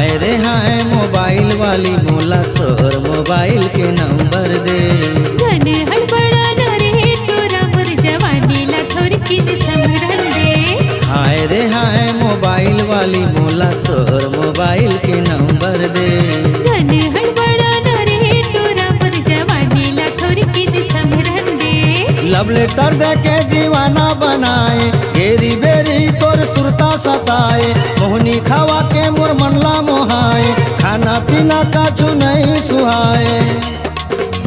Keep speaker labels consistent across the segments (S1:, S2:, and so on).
S1: हाय रे हाय मोबाइल वाली मोला तोर मोबाइल के नंबर दे।
S2: जन हड़बड़ा न रे तोरा मोर जवानी ला थोर किन संभरन दे।
S1: हाय रे हाय मोबाइल वाली मोला तोर मोबाइल के नंबर दे।
S2: जन हड़बड़ा न रे तोरा मोर जवानी ला थोर किन संभरन दे।
S1: लव लेटर दे के दीवाना बनाए, घेरी बेरी तोर सुरता सताए, मोहनी खावा के मोर मनला मोहाए, खाना पीना काछु नहीं सुहाए।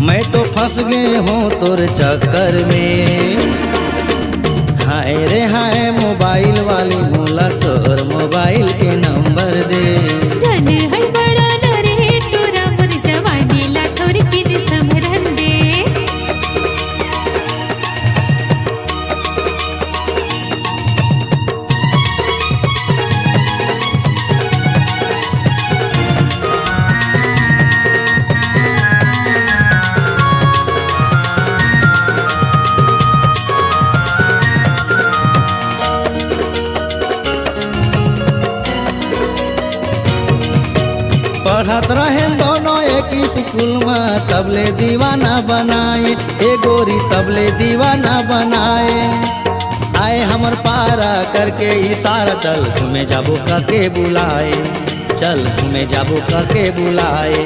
S1: मैं तो फंस गए हूँ तोर चक्कर में। हाय रे हाय मोबाइल वाली मोला तोर मोबाइल के नंबर दे।
S2: जन हड़बड़ा न रे तोरा मोर जवानी ला थोर किन संभरन दे।
S1: पढ़त रहे दोनों एक ही स्कूल में, तबले दीवाना बनाए, ए गोरी तबले दीवाना बनाए। आए हमर पारा करके इशारा, चल तुम्हें जाबो कके बुलाए, चल तुम्हें जाबो कके बुलाए।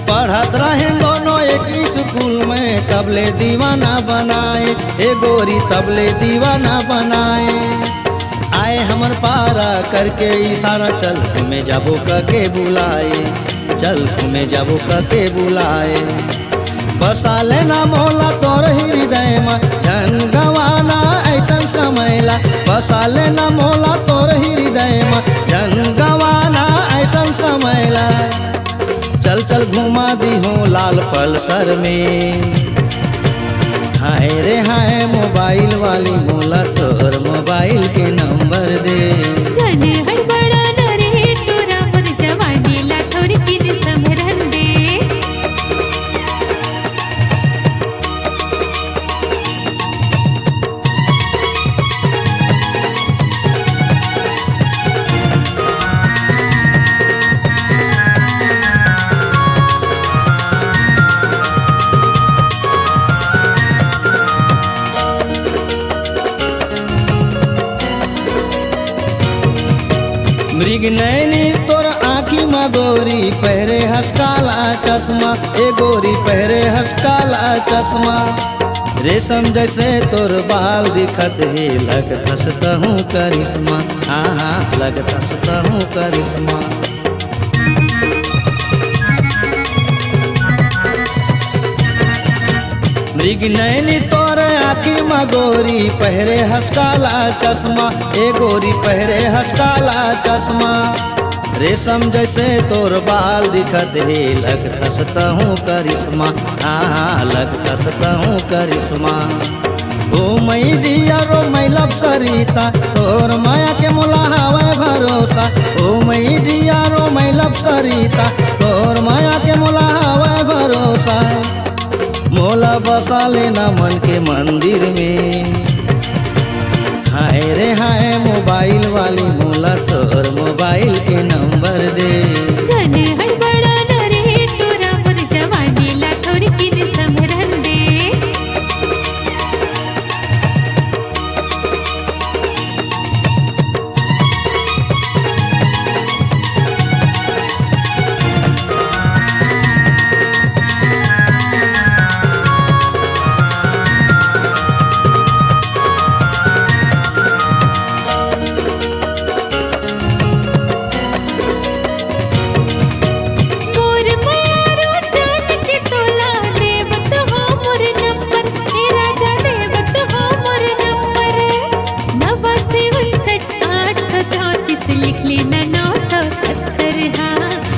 S1: पढ़त रहे दोनों एक ही स्कूल में, तबले दीवाना बनाए, ए गोरी तबले दीवाना बनाए। आए हमर पारा करके इशारा, चल तुम्हें जाबो कके बुलाए, चल तुम्हें जाबो कके बुलाए। बसा लेना मोला तोर हृदय में, जन गवाना ऐसन समयला। बसा लेना मोला तोर हृदय में, जन गवाना ऐसन समयला। चल चल घुमा दी हूँ लाल पल्सर में। हाय रे हाय मोबाइल वाली मोला तोर मोबाइल के नंबर दे।
S2: जन हड़बड़ा न रे तोरा मोर जवानी ला थोर किन संभरन दे।
S1: मृग नैनी तोर आँखी में गोरी, पहरे हसकाला चश्मा, ए गोरी पहरे हसकाला चश्मा। रेशम जैसे तोर बाल दिखत है, लगत हंसता हूँ करिश्मा, हाँ हाँ लगत हंसता हूँ करिश्मा। मृग नैनी तोर आँखी में गोरी, पहरे हसकाला चश्मा, ए गोरी पहरे हसकाला चश्मा। रेशम जैसे तोर बाल दिखत है, लगत हंसता हूँ करिश्मा, हाँ लगत हंसता हूँ करिश्मा। ओ मई डियर ओ मई लव सरिता, तोर माया के मोला हवे भरोसा। ओ मई डियर ओ मई लव सरिता, तोर माया के मोला हवे भरोसा। मोला बसा लेना मन के मंदिर में। हाय रे हाय मोबाइल वाली मोला तोर मोबाइल के नंबर दे।
S2: जन हड़बड़ा न रे तोरा मोर जवानी ला थोर किन संभरन दे।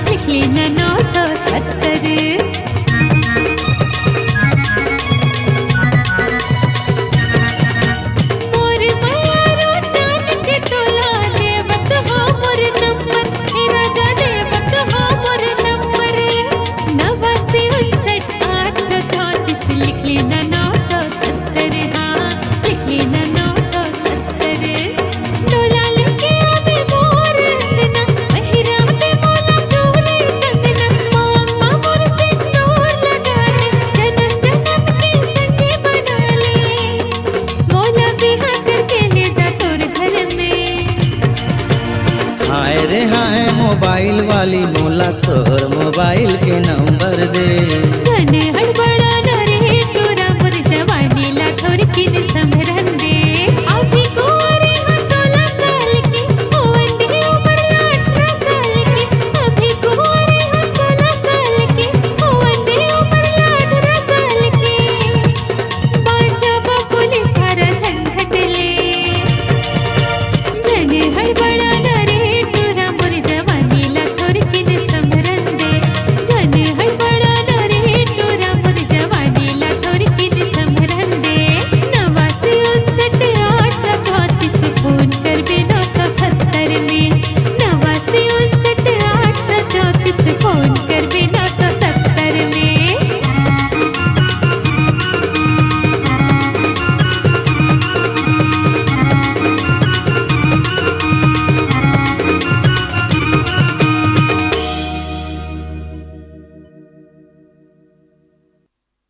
S1: लिख लेना 970 नंबर दे।
S2: जन हड़बड़